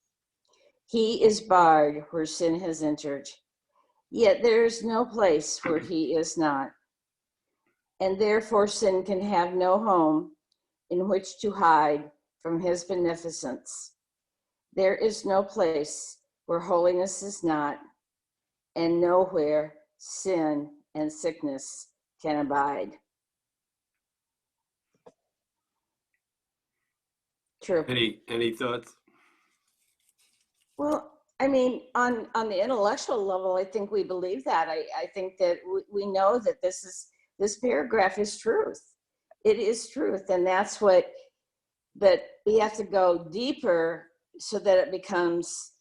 He is barred where sin has entered, yet there is no place where he is not. And therefore sin can have no home in which to hide from his beneficence. There is no place where holiness is not, and nowhere sin and sickness can abide. True. Any thoughts? Well, I mean, on the intellectual level, I think we believe that. I think that we know that this paragraph is truth. It is truth, and that's what. But we have to go deeper so that it becomes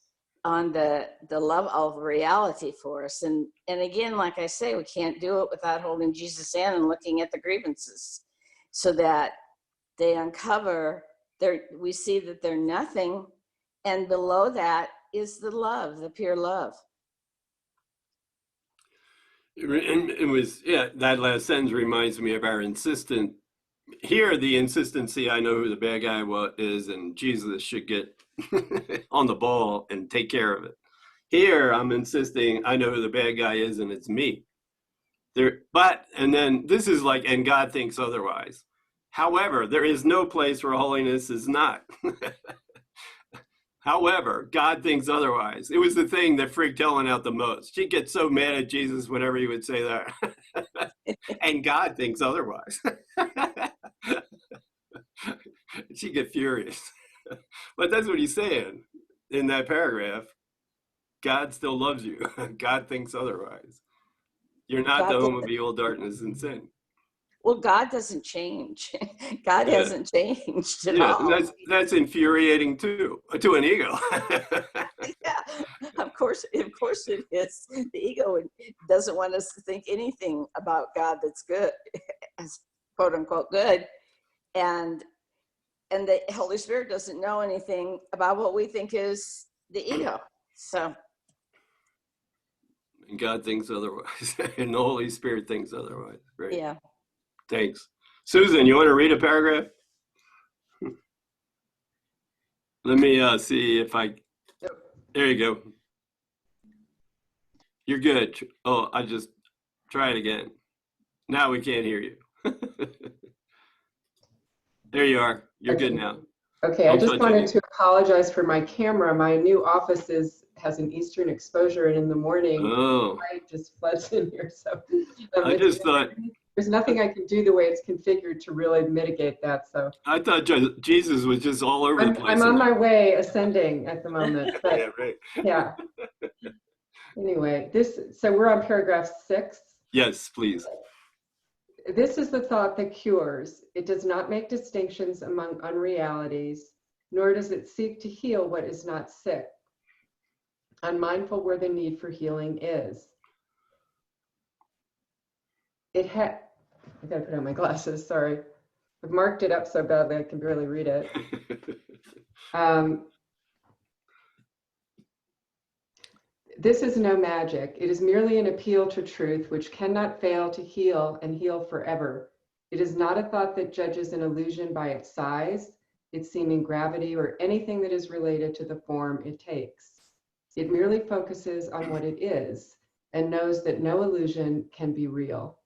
on the level of reality for us. And again, like I say, we can't do it without holding Jesus' hand and looking at the grievances, so that they uncover. We see that they're nothing, and below that is the love, the pure love. And it was, that last sentence reminds me of our insistent, here the insistency, I know who the bad guy is, and Jesus should get on the ball and take care of it. Here I'm insisting I know who the bad guy is, and it's me. And then this is like, and God thinks otherwise. However, there is no place where holiness is not. However, God thinks otherwise. It was the thing that freaked Helen out the most. She'd get so mad at Jesus whenever he would say that. And God thinks otherwise. She'd get furious. But that's what he's saying in that paragraph. God still loves you. God thinks otherwise. You're not the home of evil, darkness, and sin. Well, God doesn't change. God Yeah. hasn't changed at Yeah, all. that's infuriating too, to an ego. Yeah, of course it is. The ego doesn't want us to think anything about God that's good, as quote unquote good, and the Holy Spirit doesn't know anything about what we think is the ego. So And God thinks otherwise, and the Holy Spirit thinks otherwise. Great. yeah. Thanks. Susan, you want to read a paragraph? Let me see if I, there you go. You're good. Oh, I just try it again. Now we can't hear you. There you are. You're good now. Okay, I Don't just touch wanted anything. to apologize for my camera. My new office has an Eastern exposure, and in the morning, Oh, light just floods in here. So I just thought, there's nothing I can do the way it's configured to really mitigate that. So I thought Jesus was just all over the place. I'm on my way ascending at the moment. But Yeah, right. yeah. Anyway, so we're on paragraph 6. Yes, please. This is the thought that cures. It does not make distinctions among unrealities, nor does it seek to heal what is not sick, unmindful where the need for healing is. I gotta put on my glasses, sorry. I've marked it up so badly I can barely read it. This is no magic. It is merely an appeal to truth which cannot fail to heal and heal forever. It is not a thought that judges an illusion by its size, its seeming gravity, or anything that is related to the form it takes. It merely focuses on what it is and knows that no illusion can be real.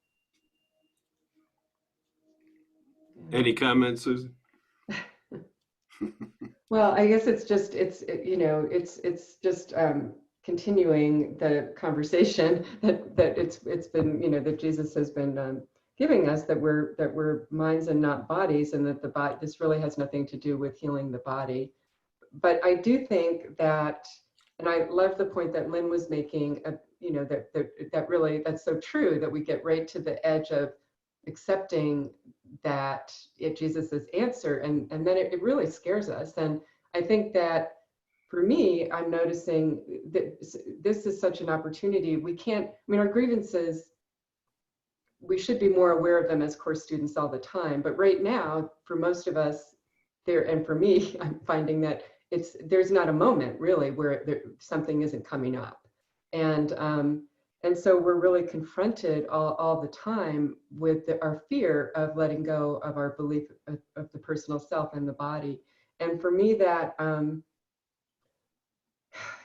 Any comments, Susan? Well, I guess it's just continuing the conversation that it's been, that Jesus has been giving us, that we're minds and not bodies, and that this really has nothing to do with healing the body. But I do think that, and I love the point that Lynn was making, that's so true, that we get right to the edge of accepting that Jesus's answer, and then it really scares us. And I think that for me, I'm noticing that this is such an opportunity. Our grievances, we should be more aware of them as course students all the time. But right now, for most of us, and for me, I'm finding that there's not a moment really where something isn't coming up. And so we're really confronted all the time with our fear of letting go of our belief of the personal self and the body. And for me, that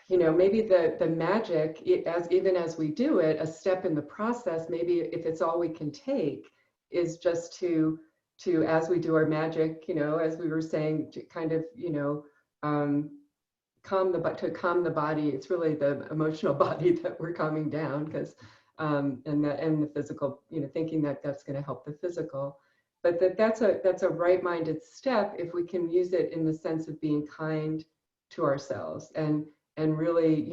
maybe the magic, even as we do it, a step in the process, maybe if it's all we can take, is just to as we do our magic, as we were saying, to kind of, calm the body. It's really the emotional body that we're calming down, because and the physical, thinking that that's going to help the physical. But that's a right-minded step if we can use it in the sense of being kind to ourselves, and really,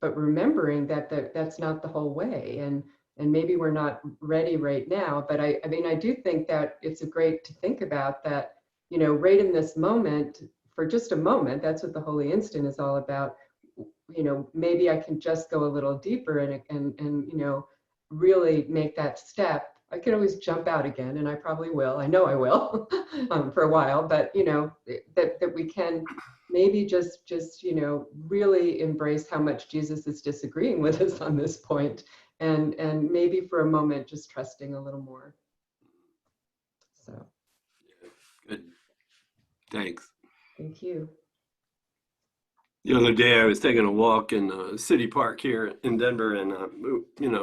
but remembering that that's not the whole way, and maybe we're not ready right now. But I do think that it's great to think about that, right in this moment, for just a moment. That's what the Holy Instant is all about. Maybe I can just go a little deeper and really make that step. I could always jump out again, and I probably will. I know I will for a while, but that we can maybe just really embrace how much Jesus is disagreeing with us on this point, and maybe for a moment just trusting a little more. So Good. Thanks. thank you. The other day I was taking a walk in City Park here in Denver, and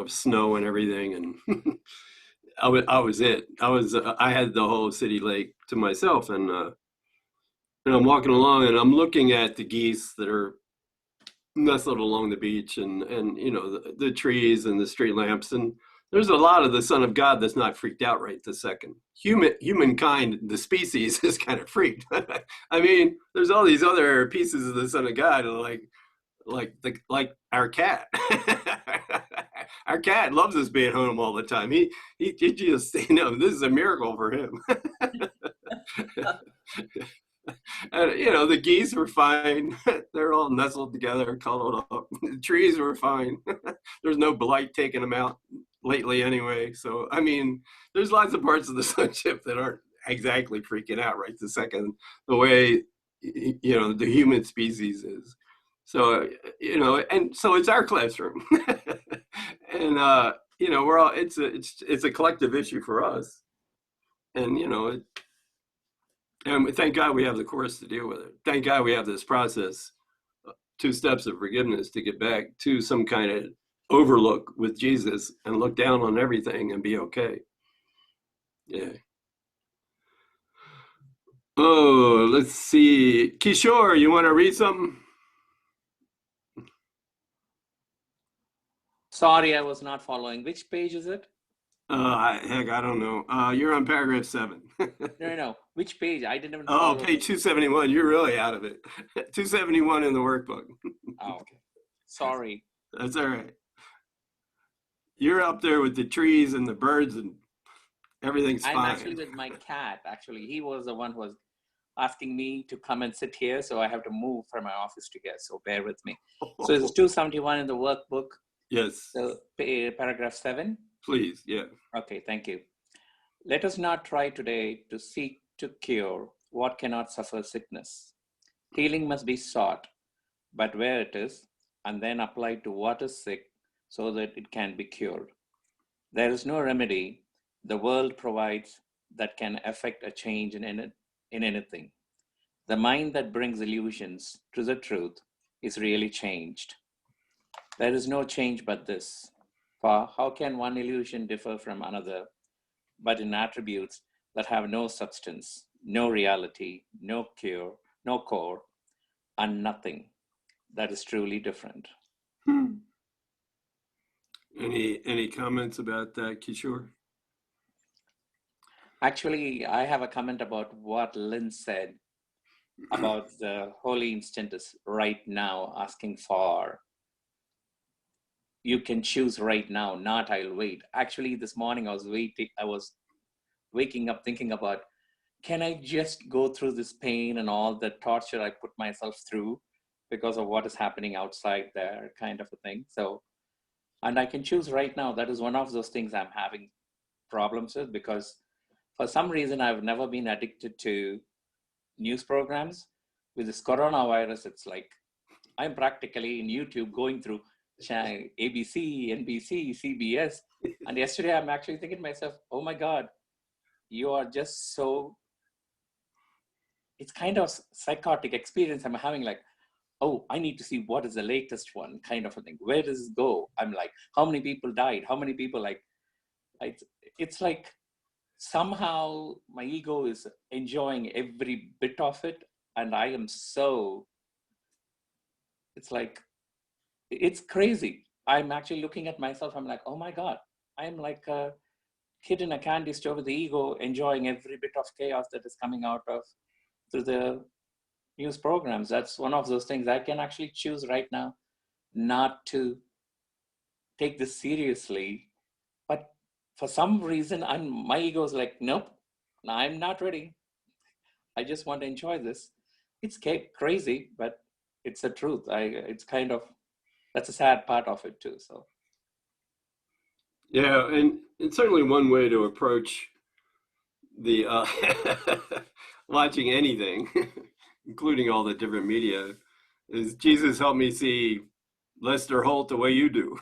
snow and everything, and I had the whole city lake to myself, and I'm walking along and I'm looking at the geese that are nestled along the beach, and the trees and the street lamps, and there's a lot of the Son of God that's not freaked out right this second. Humankind, the species, is kind of freaked. I mean, there's all these other pieces of the Son of God, like our cat. Our cat loves us being home all the time. He just, this is a miracle for him. And, the geese were fine. They're all nestled together, cuddled up. The trees were fine. There's no blight taking them out lately anyway. So, I mean, there's lots of parts of the sunship that aren't exactly freaking out right this second, the way, the human species is. So, and so it's our classroom. And, we're all, it's a collective issue for us. And, and thank God we have the course to deal with it. Thank God we have this process, 2 steps of forgiveness to get back to some kind of overlook with Jesus and look down on everything and be okay. Yeah. Oh, let's see. Kishore, you want to read something? Sorry, I was not following. Which page is it? Heck, I don't know. You're on paragraph 7. No. Which page? I didn't even Oh, follow. page 271. You're really out of it. 271 in the workbook. Oh, okay. Sorry. That's all right. You're up there with the trees and the birds and everything's I'm fine. actually with my cat. Actually, he was the one who was asking me to come and sit here, so I have to move from my office to get. So bear with me. So it's 271 in the workbook. Yes. So paragraph 7. Please, yeah. Okay, thank you. Let us not try today to seek to cure what cannot suffer sickness. Healing must be sought, but where it is, and then applied to what is sick so that it can be cured. There is no remedy the world provides that can affect a change in anything. The mind that brings illusions to the truth is really changed. There is no change but this. For how can one illusion differ from another, but in attributes that have no substance, no reality, no cure, no core, and nothing that is truly different? Any comments about that, Kishore? Actually, I have a comment about what Lynn said about the holy instant is right now, asking for, you can choose right now, not I'll wait. Actually, this morning I was waking up thinking about, can I just go through this pain and all the torture I put myself through because of what is happening outside there, kind of a thing. So, and I can choose right now. That is one of those things I'm having problems with, because for some reason I've never been addicted to news programs. With this coronavirus, it's like I'm practically in YouTube going through ABC, NBC, CBS. And yesterday I'm actually thinking to myself, oh my God, you are just so, it's kind of psychotic experience I'm having, like, oh, I need to see what is the latest one, kind of a thing. Where does it go? I'm like, how many people died? How many people, like, it's like somehow my ego is enjoying every bit of it. And I am so, it's like, it's crazy. I'm actually looking at myself. I'm like, oh my God, I'm like a kid in a candy store with the ego, enjoying every bit of chaos that is coming out of through the news programs. That's one of those things I can actually choose right now not to take this seriously. But for some reason, my ego is like, nope, I'm not ready. I just want to enjoy this. It's crazy, but it's the truth. It's kind of, that's a sad part of it too. So. Yeah, and it's certainly one way to approach the watching anything, including all the different media, is Jesus help me see Lester Holt the way you do.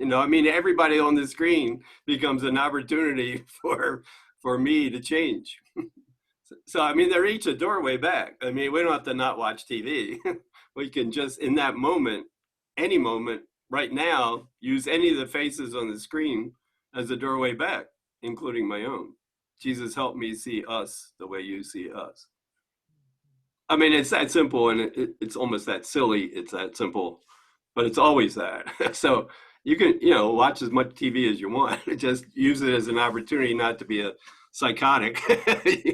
I mean, everybody on the screen becomes an opportunity for me to change. So, I mean, they're each a doorway back. I mean, we don't have to not watch TV. We can just, in that moment, any moment, right now, use any of the faces on the screen as a doorway back, including my own. Jesus, help me see us the way you see us. I mean, it's that simple, and it's almost that silly. It's that simple, but it's always that. So you can, watch as much TV as you want. Just use it as an opportunity not to be a psychotic.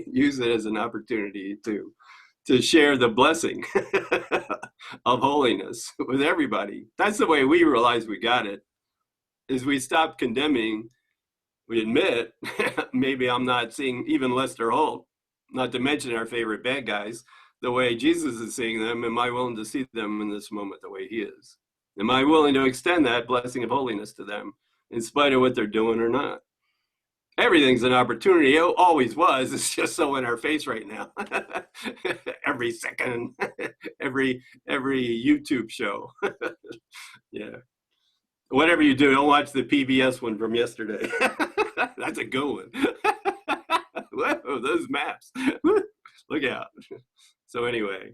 Use it as an opportunity to share the blessing of holiness with everybody. That's the way we realize we got it. as we stop condemning, we admit, maybe I'm not seeing even Lester Holt, not to mention our favorite bad guys, the way Jesus is seeing them. Am I willing to see them in this moment the way he is? Am I willing to extend that blessing of holiness to them in spite of what they're doing or not? Everything's an opportunity. It always was. It's just so in our face right now. Every second, every YouTube show. Yeah. Whatever you do, don't watch the PBS one from yesterday. That's a good one. Whoa, those maps. Look out. So anyway,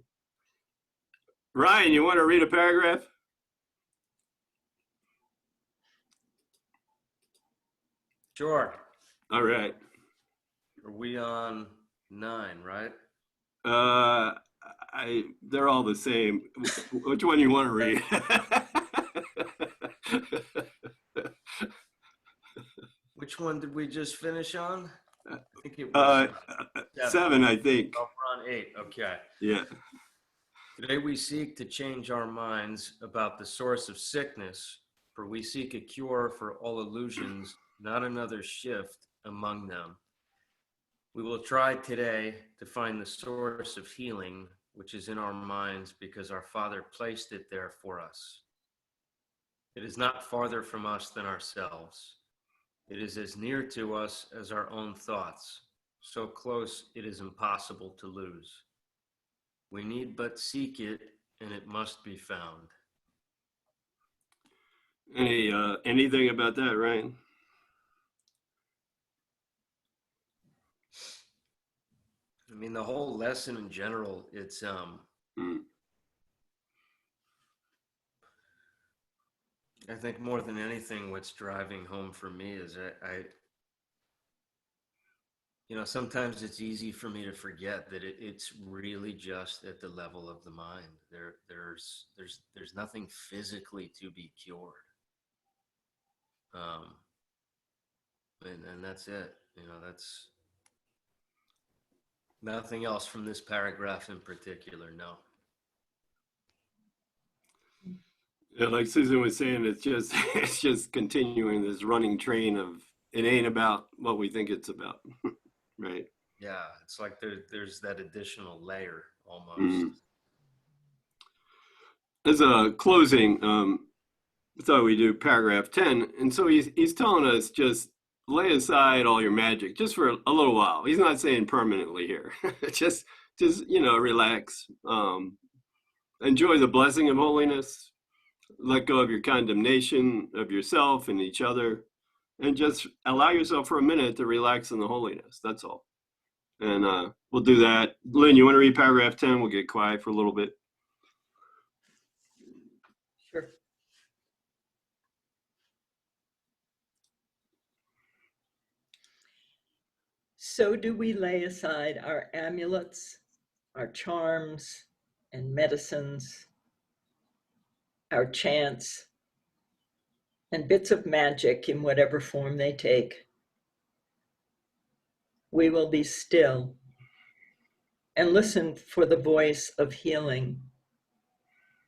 Ryan, you want to read a paragraph? Sure. All right. Are we on 9, right? They're all the same. Which one you want to read? Which one did we just finish on? I think it was 7, I think. Oh, we're on 8. Okay. Yeah. Today we seek to change our minds about the source of sickness, for we seek a cure for all illusions, not another shift among them. We will try today to find the source of healing, which is in our minds because our Father placed it there for us. It is not farther from us than ourselves. It is as near to us as our own thoughts, so close it is impossible to lose. We need but seek it, and it must be found. Anything about that, Ryan? I mean, the whole lesson in general, it's I think more than anything, what's driving home for me is I sometimes it's easy for me to forget that it's really just at the level of the mind. There's nothing physically to be cured. And that's it. That's nothing else from this paragraph in particular. No. Yeah, like Susan was saying, it's just continuing this running train of it ain't about what we think it's about. Right. Yeah, it's like there's that additional layer almost. Mm-hmm. As a closing, I thought we do paragraph 10. And so he's telling us just lay aside all your magic just for a little while. He's not saying permanently here. just relax. Enjoy the blessing of holiness. Let go of your condemnation of yourself and each other. And just allow yourself for a minute to relax in the holiness. That's all. And we'll do that. Lynn, you want to read paragraph 10? We'll get quiet for a little bit. Sure. So do we lay aside our amulets, our charms and medicines, our chants, and bits of magic in whatever form they take. We will be still and listen for the voice of healing,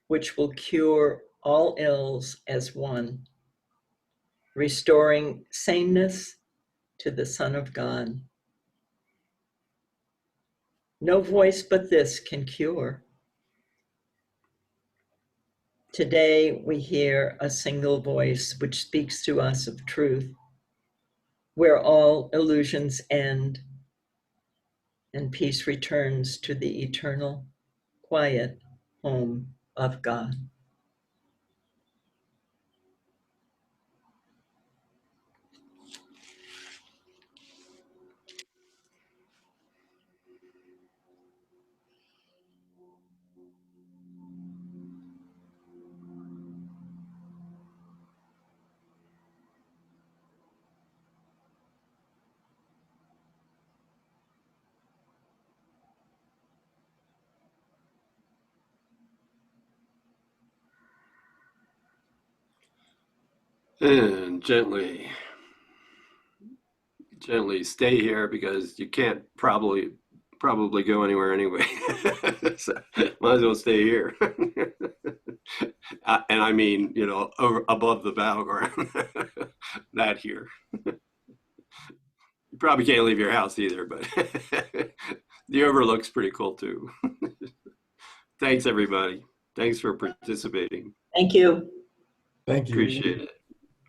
which will cure all ills as one, restoring sameness to the Son of God. No voice but this can cure. Today we hear a single voice which speaks to us of truth, where all illusions end and peace returns to the eternal, quiet home of God. And gently stay here because you can't probably probably go anywhere anyway. So, might as well stay here. And I mean, you know, above the battleground, not here. You probably can't leave your house either, but the overlook's pretty cool too. Thanks, everybody. Thanks for participating. Thank you. Thank you. Appreciate it.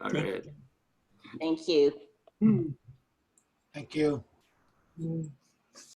All Thank right. Thank you. Thank you. you.